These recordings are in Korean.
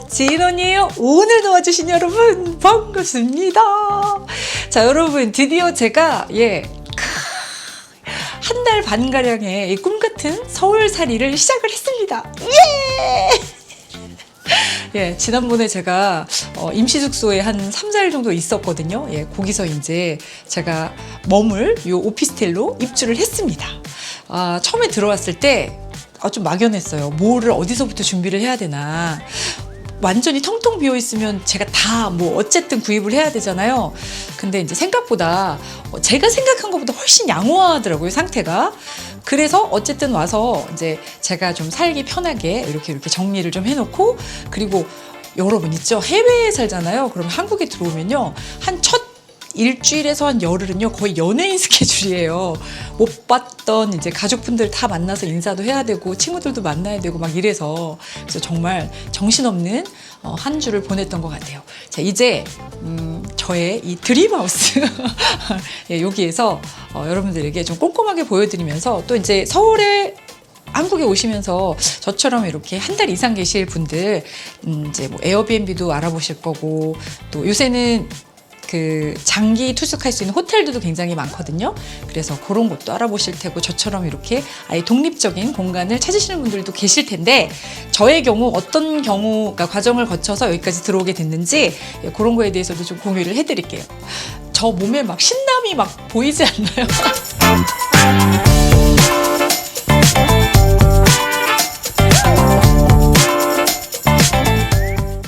지인 언니예요. 오늘 도와주신 여러분 반갑습니다. 자, 여러분 드디어 제가 한 달 반가량의 꿈같은 서울살이를 시작을 했습니다. 지난번에 제가 임시숙소에 한 3, 4일 정도 있었거든요. 거기서 이제 제가 머물 요 오피스텔로 입주를 했습니다. 처음에 들어왔을 때 좀 막연했어요. 뭐를 어디서부터 준비를 해야 되나. 완전히 텅텅 비어 있으면 제가 다 어쨌든 구입을 해야 되잖아요. 근데 이제 생각보다 제가 생각한 것보다 훨씬 양호하더라고요, 상태가. 그래서 어쨌든 와서 이제 제가 좀 살기 편하게 이렇게 정리를 좀 해놓고, 그리고 여러분 있죠? 해외에 살잖아요. 그럼 한국에 들어오면요, 한 첫 일주일에서 한 열흘은요 거의 연예인 스케줄이에요. 못 봤던 이제 가족분들 다 만나서 인사도 해야 되고 친구들도 만나야 되고 막 이래서, 그래서 정말 정신없는 한 주를 보냈던 것 같아요. 자, 이제 저의 이 드림하우스 여기에서 여러분들에게 좀 꼼꼼하게 보여드리면서, 또 이제 서울에 한국에 오시면서 저처럼 이렇게 한 달 이상 계실 분들 이제 에어비앤비도 알아보실 거고, 또 요새는 그 장기 투숙할 수 있는 호텔들도 굉장히 많거든요. 그래서 그런 것도 알아보실 테고, 저처럼 이렇게 아예 독립적인 공간을 찾으시는 분들도 계실 텐데, 저의 경우 어떤 경우가 과정을 거쳐서 여기까지 들어오게 됐는지 그런 거에 대해서도 좀 공유를 해드릴게요. 저 몸에 막 신남이 막 보이지 않나요?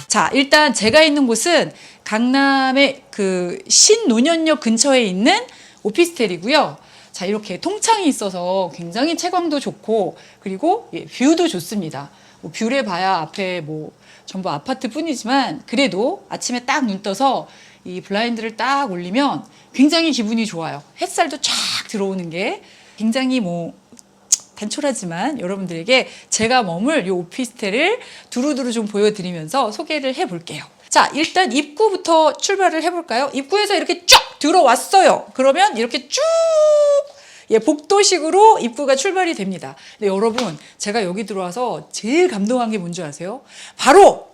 자, 일단 제가 있는 곳은 강남의 그 신논현역 근처에 있는 오피스텔이고요. 자, 이렇게 통창이 있어서 굉장히 채광도 좋고, 그리고 뷰도 좋습니다. 뷰를 봐야 앞에 전부 아파트뿐이지만, 그래도 아침에 딱 눈 떠서 이 블라인드를 딱 올리면 굉장히 기분이 좋아요. 햇살도 쫙 들어오는 게 굉장히 단촐하지만 여러분들에게 제가 머물 이 오피스텔을 두루두루 좀 보여드리면서 소개를 해볼게요. 자, 일단 입구부터 출발을 해볼까요? 입구에서 이렇게 쫙 들어왔어요. 그러면 이렇게 쭉 복도식으로 입구가 출발이 됩니다. 근데 여러분, 제가 여기 들어와서 제일 감동한 게 뭔지 아세요? 바로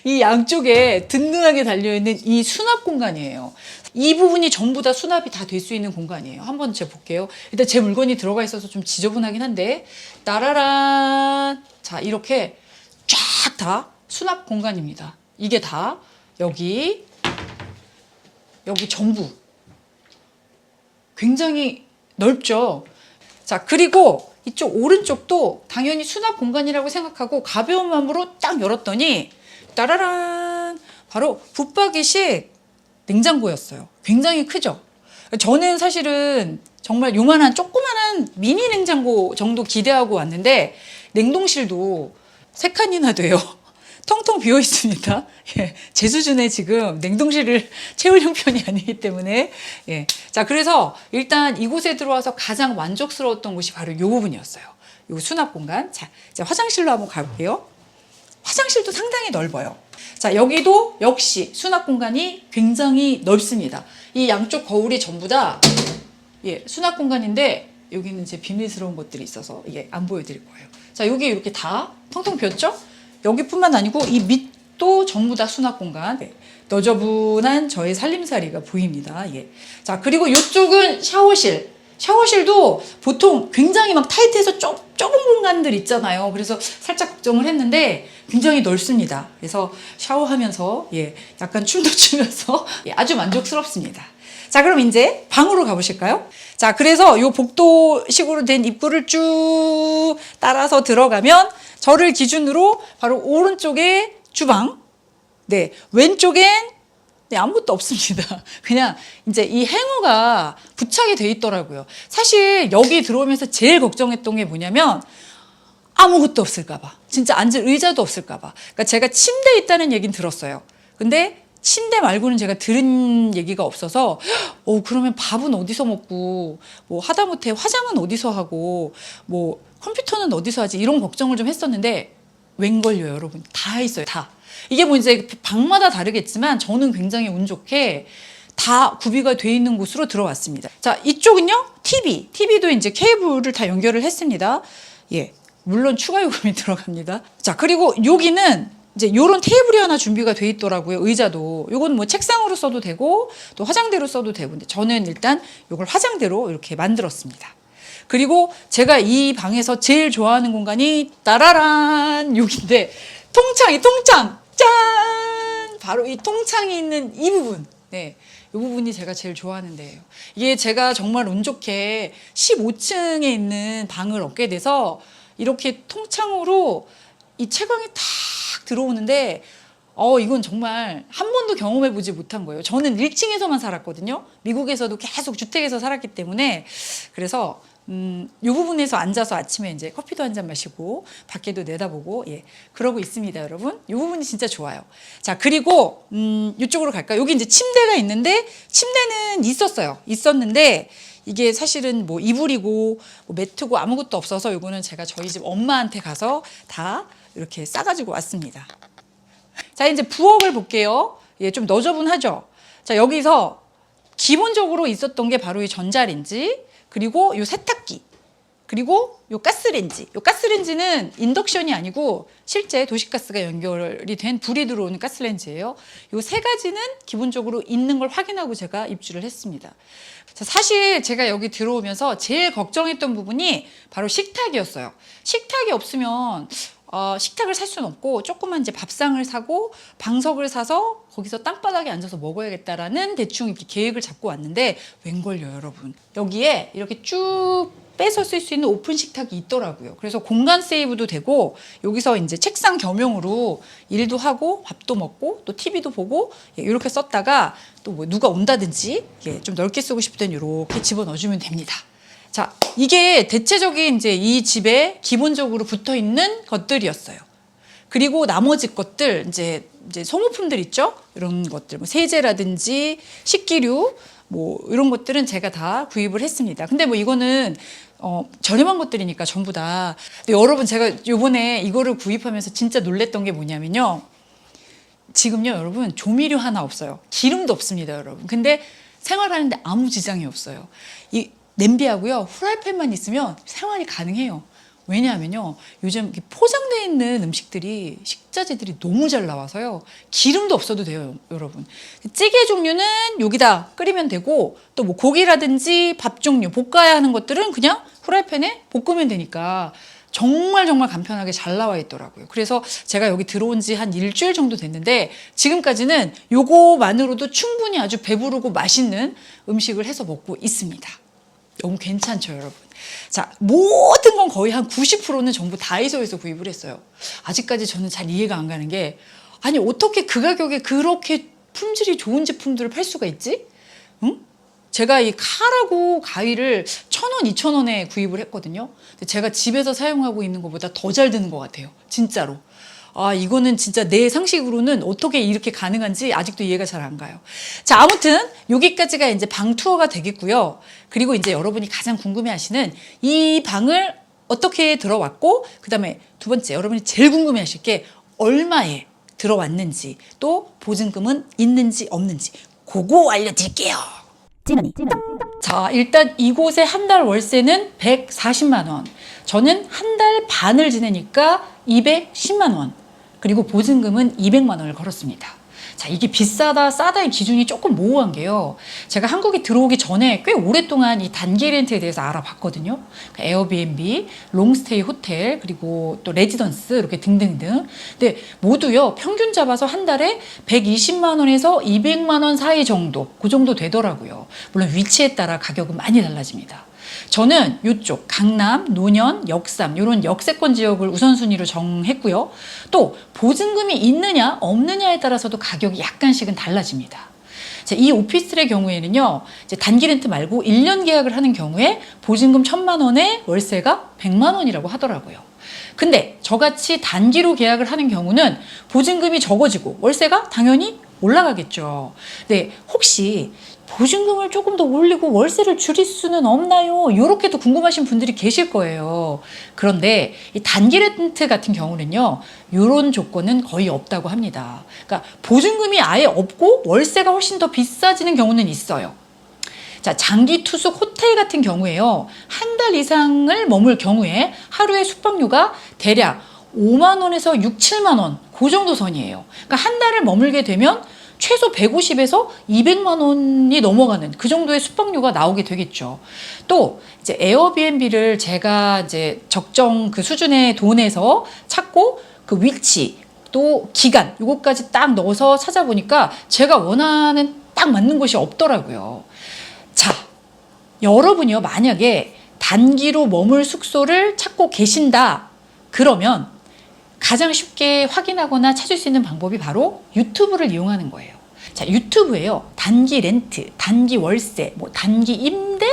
이 양쪽에 든든하게 달려있는 이 수납 공간이에요. 이 부분이 전부 다 수납이 다 될 수 있는 공간이에요. 한번 제가 볼게요. 일단 제 물건이 들어가 있어서 좀 지저분하긴 한데, 따라란. 자, 이렇게 쫙 다 수납 공간입니다. 이게 다 여기 전부 굉장히 넓죠. 자, 그리고 이쪽 오른쪽도 당연히 수납 공간이라고 생각하고 가벼운 마음으로 딱 열었더니 따라란, 바로 붙박이식 냉장고였어요. 굉장히 크죠. 저는 사실은 정말 요만한 조그만한 미니 냉장고 정도 기대하고 왔는데, 냉동실도 3칸이나 돼요. 텅텅 비어 있습니다. 제 수준의 지금 냉동실을 채울 형편이 아니기 때문에. 자, 그래서 일단 이곳에 들어와서 가장 만족스러웠던 곳이 바로 이 부분이었어요. 이 수납 공간. 자, 이제 화장실로 한번 가볼게요. 화장실도 상당히 넓어요. 자, 여기도 역시 수납 공간이 굉장히 넓습니다. 이 양쪽 거울이 전부 다 수납 공간인데, 여기는 이제 비밀스러운 것들이 있어서 안 보여드릴 거예요. 자, 여기 이렇게 다 텅텅 비었죠? 여기뿐만 아니고 이 밑도 전부 다 수납 공간. 너저분한 저의 살림살이가 보입니다. 자, 그리고 이쪽은 샤워실. 샤워실도 보통 굉장히 막 타이트해서 좁은 공간들 있잖아요. 그래서 살짝 걱정을 했는데 굉장히 넓습니다. 그래서 샤워하면서 약간 춤도 추면서 아주 만족스럽습니다. 자, 그럼 이제 방으로 가보실까요? 자, 그래서 이 복도식으로 된 입구를 쭉 따라서 들어가면 저를 기준으로 바로 오른쪽에 주방, 왼쪽엔 아무것도 없습니다. 그냥 이제 이 행어가 부착이 돼 있더라고요. 사실 여기 들어오면서 제일 걱정했던 게 뭐냐면 아무것도 없을까봐. 진짜 앉을 의자도 없을까봐. 그러니까 제가 침대에 있다는 얘기는 들었어요. 근데 침대 말고는 제가 들은 얘기가 없어서, 그러면 밥은 어디서 먹고, 하다못해 화장은 어디서 하고, 컴퓨터는 어디서 하지, 이런 걱정을 좀 했었는데, 웬걸요, 여러분. 다 있어요, 다. 이게 이제 방마다 다르겠지만, 저는 굉장히 운 좋게 다 구비가 돼 있는 곳으로 들어왔습니다. 자, 이쪽은요, TV도 이제 케이블을 다 연결을 했습니다. 물론 추가 요금이 들어갑니다. 자, 그리고 여기는 이제 요런 테이블이 하나 준비가 돼 있더라고요. 의자도. 요건 뭐 책상으로 써도 되고 또 화장대로 써도 되고. 근데 저는 일단 요걸 화장대로 이렇게 만들었습니다. 그리고 제가 이 방에서 제일 좋아하는 공간이 따라란 여기인데 통창 짠! 바로 이 통창이 있는 이 부분. 네. 이 부분이 제가 제일 좋아하는 데예요. 이게 제가 정말 운 좋게 15층에 있는 방을 얻게 돼서 이렇게 통창으로 이 채광이 탁 들어오는데 이건 정말 한 번도 경험해 보지 못한 거예요. 저는 1층에서만 살았거든요. 미국에서도 계속 주택에서 살았기 때문에. 그래서 이 부분에서 앉아서 아침에 이제 커피도 한 잔 마시고 밖에도 내다보고 그러고 있습니다, 여러분. 이 부분이 진짜 좋아요. 자, 그리고 이쪽으로 갈까요? 여기 이제 침대가 있는데 침대는 있었는데 이게 사실은 뭐 이불이고 뭐 매트고 아무것도 없어서 이거는 제가 저희 집 엄마한테 가서 다 이렇게 싸가지고 왔습니다. 자, 이제 부엌을 볼게요. 좀 너저분하죠? 자, 여기서 기본적으로 있었던 게 바로 이 전자레인지, 그리고 요 세탁기, 그리고 요 가스레인지. 요 가스레인지는 인덕션이 아니고 실제 도시가스가 연결이 된 불이 들어오는 가스레인지예요. 요 세 가지는 기본적으로 있는 걸 확인하고 제가 입주를 했습니다. 자, 사실 제가 여기 들어오면서 제일 걱정했던 부분이 바로 식탁이었어요. 식탁이 없으면 식탁을 살 수는 없고 조그만 이제 밥상을 사고 방석을 사서 거기서 땅바닥에 앉아서 먹어야겠다라는 대충 이렇게 계획을 잡고 왔는데 웬걸요, 여러분. 여기에 이렇게 쭉 빼서 쓸 수 있는 오픈 식탁이 있더라고요. 그래서 공간 세이브도 되고 여기서 이제 책상 겸용으로 일도 하고 밥도 먹고 또 TV도 보고 이렇게 썼다가 또 뭐 누가 온다든지 좀 넓게 쓰고 싶을 땐 이렇게 집어넣어주면 됩니다. 자, 이게 대체적인 이제 이 집에 기본적으로 붙어 있는 것들이었어요. 그리고 나머지 것들, 이제 소모품들 있죠? 이런 것들, 뭐 세제라든지 식기류, 뭐 이런 것들은 제가 다 구입을 했습니다. 근데 뭐 이거는 저렴한 것들이니까 전부 다. 근데 여러분, 제가 요번에 이거를 구입하면서 진짜 놀랬던 게 뭐냐면요. 지금요, 여러분, 조미료 하나 없어요. 기름도 없습니다, 여러분. 근데 생활하는데 아무 지장이 없어요. 이 냄비하고요, 후라이팬만 있으면 생활이 가능해요. 왜냐하면요, 요즘 포장되어 있는 음식들이, 식자재들이 너무 잘 나와서요, 기름도 없어도 돼요, 여러분. 찌개 종류는 여기다 끓이면 되고, 또 뭐 고기라든지 밥 종류, 볶아야 하는 것들은 그냥 후라이팬에 볶으면 되니까 정말 간편하게 잘 나와 있더라고요. 그래서 제가 여기 들어온 지 한 일주일 정도 됐는데 지금까지는 요거만으로도 충분히 아주 배부르고 맛있는 음식을 해서 먹고 있습니다. 너무 괜찮죠, 여러분? 자, 모든 건 거의 한 90%는 전부 다이소에서 구입을 했어요. 아직까지 저는 잘 이해가 안 가는 게, 아니 어떻게 그 가격에 그렇게 품질이 좋은 제품들을 팔 수가 있지? 응? 제가 이 칼하고 가위를 1,000원, 2,000원에 구입을 했거든요. 근데 제가 집에서 사용하고 있는 것보다 더 잘 드는 것 같아요. 진짜로. 이거는 진짜 내 상식으로는 어떻게 이렇게 가능한지 아직도 이해가 잘 안 가요. 자, 아무튼 여기까지가 이제 방 투어가 되겠고요. 그리고 이제 여러분이 가장 궁금해하시는 이 방을 어떻게 들어왔고, 그다음에 두 번째 여러분이 제일 궁금해하실 게 얼마에 들어왔는지, 또 보증금은 있는지 없는지 그거 알려드릴게요. 찌머니 자, 일단 이곳의 한 달 월세는 140만 원. 저는 한 달 반을 지내니까 210만 원. 그리고 보증금은 200만 원을 걸었습니다. 자, 이게 비싸다 싸다의 기준이 조금 모호한 게요. 제가 한국에 들어오기 전에 꽤 오랫동안 이 단기 렌트에 대해서 알아봤거든요. 그러니까 에어비앤비, 롱스테이 호텔, 그리고 또 레지던스 이렇게 등등등. 근데 모두요, 평균 잡아서 한 달에 120만 원에서 200만 원 사이 정도, 그 정도 되더라고요. 물론 위치에 따라 가격은 많이 달라집니다. 저는 이쪽 강남, 노년, 역삼 이런 역세권 지역을 우선순위로 정했고요. 또 보증금이 있느냐 없느냐에 따라서도 가격이 약간씩은 달라집니다. 자, 이 오피스텔의 경우에는요, 이제 단기 렌트 말고 1년 계약을 하는 경우에 보증금 1,000만 원에 월세가 100만 원이라고 하더라고요. 근데 저같이 단기로 계약을 하는 경우는 보증금이 적어지고 월세가 당연히 올라가겠죠. 네, 혹시 보증금을 조금 더 올리고 월세를 줄일 수는 없나요? 이렇게도 궁금하신 분들이 계실 거예요. 그런데 이 단기 렌트 같은 경우는요, 이런 조건은 거의 없다고 합니다. 그러니까 보증금이 아예 없고 월세가 훨씬 더 비싸지는 경우는 있어요. 자, 장기 투숙 호텔 같은 경우에요. 한 달 이상을 머물 경우에 하루에 숙박료가 대략 5만 원에서 6, 7만 원, 그 정도 선이에요. 그러니까 한 달을 머물게 되면 최소 150에서 200만 원이 넘어가는 그 정도의 숙박료가 나오게 되겠죠. 또 이제 에어비앤비를 제가 이제 적정 그 수준의 돈에서 찾고 그 위치 또 기간 요거까지 딱 넣어서 찾아보니까 제가 원하는 딱 맞는 곳이 없더라고요. 자, 여러분이요, 만약에 단기로 머물 숙소를 찾고 계신다 그러면 가장 쉽게 확인하거나 찾을 수 있는 방법이 바로 유튜브를 이용하는 거예요. 자, 유튜브에요. 단기 렌트, 단기 월세, 뭐 단기 임대,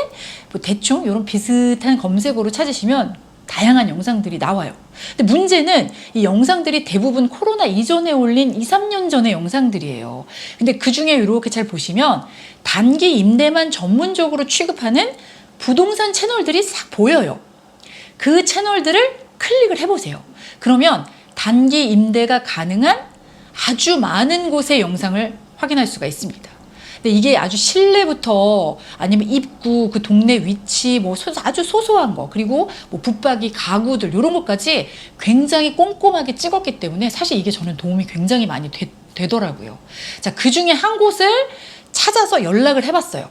뭐 대충 이런 비슷한 검색어로 찾으시면 다양한 영상들이 나와요. 근데 문제는 이 영상들이 대부분 코로나 이전에 올린 2, 3년 전의 영상들이에요. 근데 그 중에 이렇게 잘 보시면 단기 임대만 전문적으로 취급하는 부동산 채널들이 싹 보여요. 그 채널들을 클릭을 해보세요. 그러면 단기 임대가 가능한 아주 많은 곳의 영상을 확인할 수가 있습니다. 근데 이게 아주 실내부터 아니면 입구, 그 동네 위치, 뭐 아주 소소한 거, 그리고 뭐 붙박이, 가구들 이런 것까지 굉장히 꼼꼼하게 찍었기 때문에 사실 이게 저는 도움이 굉장히 많이 되더라고요. 자, 그 중에 한 곳을 찾아서 연락을 해봤어요.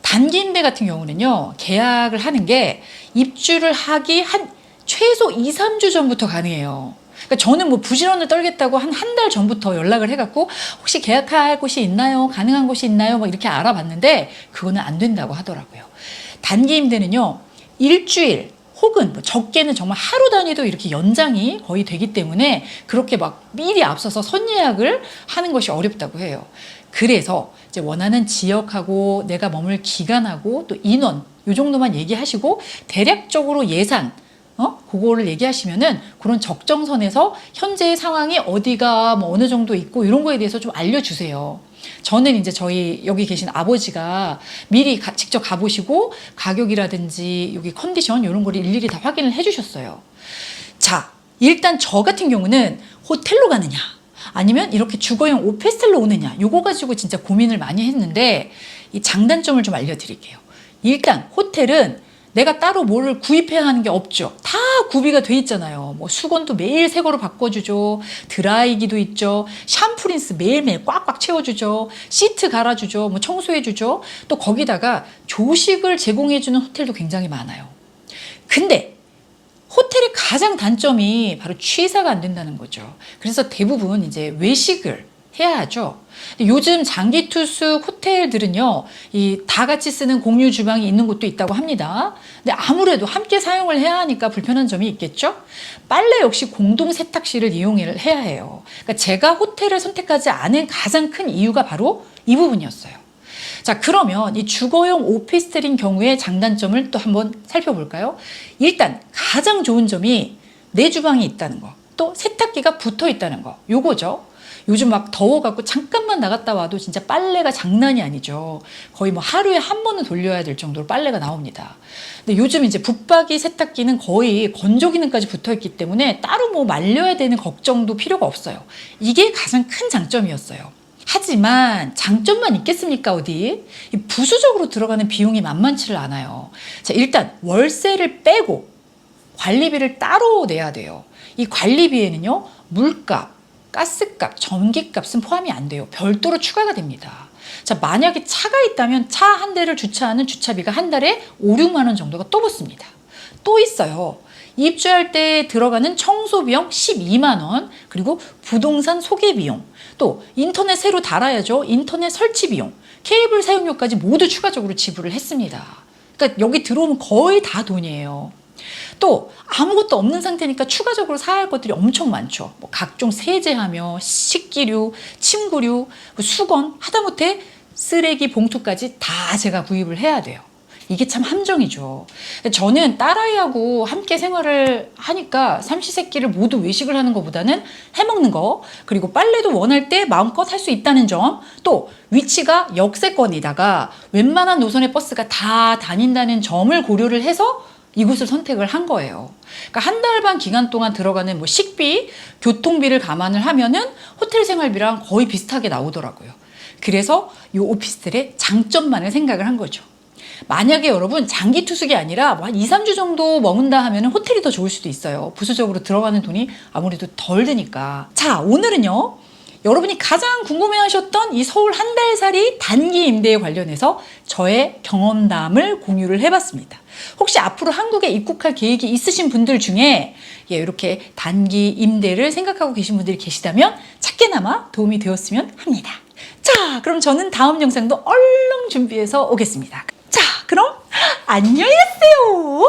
단기 임대 같은 경우는요, 계약을 하는 게 입주를 하기 한 최소 2, 3주 전부터 가능해요. 그러니까 저는 뭐 부지런을 떨겠다고 한 달 전부터 연락을 해갖고 혹시 계약할 곳이 있나요? 가능한 곳이 있나요? 막 이렇게 알아봤는데 그거는 안 된다고 하더라고요. 단기 임대는요, 일주일 혹은 뭐 적게는 정말 하루 단위도 이렇게 연장이 거의 되기 때문에 그렇게 막 미리 앞서서 선예약을 하는 것이 어렵다고 해요. 그래서 이제 원하는 지역하고 내가 머물 기간하고 또 인원 요 정도만 얘기하시고 대략적으로 예산 그거를 얘기하시면은 그런 적정선에서 현재의 상황이 어디가 뭐 어느 정도 있고 이런 거에 대해서 좀 알려주세요. 저는 이제 저희 여기 계신 아버지가 미리 직접 가보시고 가격이라든지 여기 컨디션 이런 거를 일일이 다 확인을 해주셨어요. 자, 일단 저 같은 경우는 호텔로 가느냐 아니면 이렇게 주거용 오피스텔로 오느냐 요거 가지고 진짜 고민을 많이 했는데 이 장단점을 좀 알려드릴게요. 일단 호텔은 내가 따로 뭐를 구입해야 하는 게 없죠. 다 구비가 돼 있잖아요. 뭐 수건도 매일 새 거로 바꿔주죠. 드라이기도 있죠. 샴푸린스 매일매일 꽉꽉 채워주죠. 시트 갈아주죠. 뭐 청소해주죠. 또 거기다가 조식을 제공해주는 호텔도 굉장히 많아요. 근데 호텔의 가장 단점이 바로 취사가 안 된다는 거죠. 그래서 대부분 이제 외식을 해야 하죠. 요즘 장기 투숙 호텔들은요, 이 다 같이 쓰는 공유 주방이 있는 곳도 있다고 합니다. 근데 아무래도 함께 사용을 해야 하니까 불편한 점이 있겠죠? 빨래 역시 공동 세탁실을 이용을 해야 해요. 그러니까 제가 호텔을 선택하지 않은 가장 큰 이유가 바로 이 부분이었어요. 자, 그러면 이 주거용 오피스텔인 경우의 장단점을 또 한번 살펴볼까요? 일단 가장 좋은 점이 내 주방이 있다는 거, 또 세탁기가 붙어 있다는 거, 요거죠. 요즘 막 더워갖고 잠깐만 나갔다 와도 진짜 빨래가 장난이 아니죠. 거의 뭐 하루에 한 번은 돌려야 될 정도로 빨래가 나옵니다. 근데 요즘 이제 붙박이 세탁기는 거의 건조 기능까지 붙어 있기 때문에 따로 뭐 말려야 되는 걱정도 필요가 없어요. 이게 가장 큰 장점이었어요. 하지만 장점만 있겠습니까, 어디? 부수적으로 들어가는 비용이 만만치를 않아요. 자, 일단 월세를 빼고 관리비를 따로 내야 돼요. 이 관리비에는요, 물값, 가스값, 전기값은 포함이 안 돼요. 별도로 추가가 됩니다. 자, 만약에 차가 있다면 차 한 대를 주차하는 주차비가 한 달에 5, 6만 원 정도가 또 붙습니다. 또 있어요. 입주할 때 들어가는 청소 비용 12만 원, 그리고 부동산 소개 비용, 또 인터넷 새로 달아야죠. 인터넷 설치 비용, 케이블 사용료까지 모두 추가적으로 지불을 했습니다. 그러니까 여기 들어오면 거의 다 돈이에요. 또 아무것도 없는 상태니까 추가적으로 사야 할 것들이 엄청 많죠. 뭐 각종 세제하며 식기류, 침구류, 수건, 하다못해 쓰레기 봉투까지 다 제가 구입을 해야 돼요. 이게 참 함정이죠. 저는 딸아이하고 함께 생활을 하니까 삼시세끼를 모두 외식을 하는 것보다는 해먹는 거, 그리고 빨래도 원할 때 마음껏 할 수 있다는 점, 또 위치가 역세권이다가 웬만한 노선의 버스가 다 다닌다는 점을 고려를 해서 이곳을 선택을 한 거예요. 그러니까 한 달 반 기간 동안 들어가는 뭐 식비, 교통비를 감안을 하면은 호텔 생활비랑 거의 비슷하게 나오더라고요. 그래서 이 오피스텔의 장점만을 생각을 한 거죠. 만약에 여러분 장기 투숙이 아니라 한 2, 3주 정도 머문다 하면 호텔이 더 좋을 수도 있어요. 부수적으로 들어가는 돈이 아무래도 덜 드니까. 자, 오늘은요. 여러분이 가장 궁금해하셨던 이 서울 한 달 살이 단기 임대에 관련해서 저의 경험담을 공유를 해봤습니다. 혹시 앞으로 한국에 입국할 계획이 있으신 분들 중에 이렇게 단기 임대를 생각하고 계신 분들이 계시다면 작게나마 도움이 되었으면 합니다. 자, 그럼 저는 다음 영상도 얼른 준비해서 오겠습니다. 자, 그럼 안녕히 계세요.